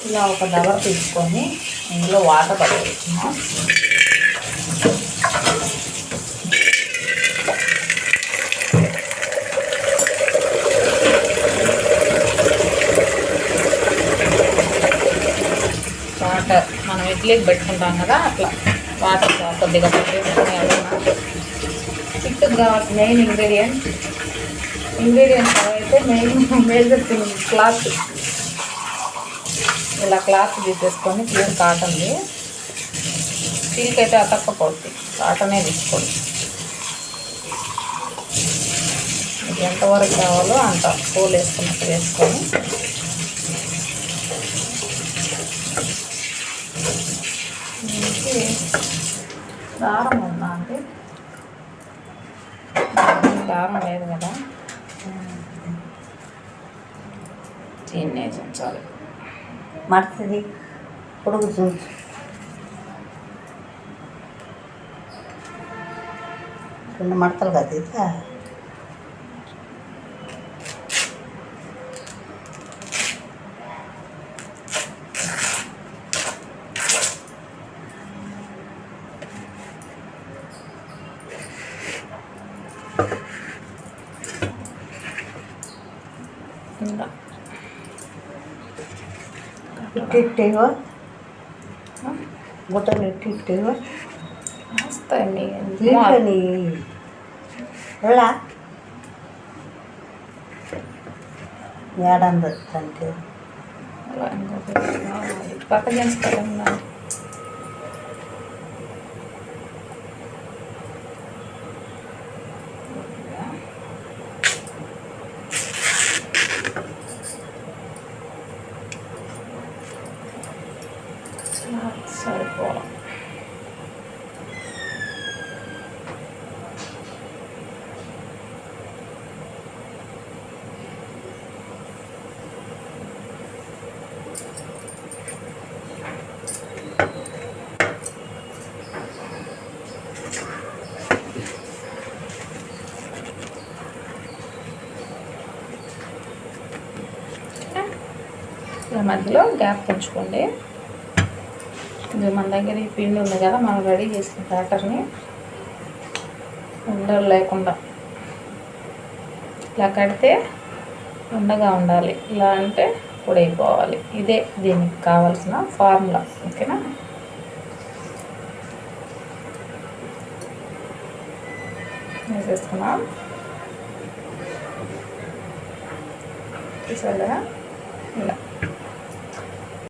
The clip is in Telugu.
ఇలా ఒక దబర తీసుకొని ఇందులో వాటర్ పట్టుకుంటున్నాం. వాటర్ మనం ఇడ్లీకి పెట్టుకుంటాం కదా, అట్లా వాటర్ కొద్దిగా పెట్టేసుకుని ఎవరైనా చికెన్ కావాల్సిన మెయిన్ ఇంగ్రీడియంట్స్ అవైతే మేజర్ థింగ్ క్లాత్. ఇలా క్లాత్ తీసేసుకొని ప్యూర్ కాటన్ది, సిల్క్ అయితే అతక్కపోద్ది, కాటనే తీసుకోండి. మీకు ఎంతవరకు కావాలో అంత పూలు వేసుకున్నట్టు వేసుకొని దారం ఉందా అంటే దారం లేదు కదా, దీన్నే చుంచాలి. మడుతుంది పొడుగు చూసి రెండు మడతలు కదా ఇది. ఇట్టేవో గుట్టలు ఇట్టేవో వస్తాయండి. దీంట్లోని ఎలా ఏడంది అంటే అలా ఇంకొక పక్క చేస్తాను. సరిపోవాలి. ఇలా మధ్యలో గ్యాప్ ఉంచుకోండి. ఇది మన దగ్గర ఈ పిండి ఉంది కదా, మనం రెడీ చేసిన బ్యాటర్ని ఉండలు లేకుండా ఇలా కడితే ఉండగా ఉండాలి. ఇలా అంటే పొడైపోవాలి. ఇదే దీనికి కావాల్సిన ఫార్ములా. ఓకేనా? వేసేసుకున్నాం. చూసారా ఇలా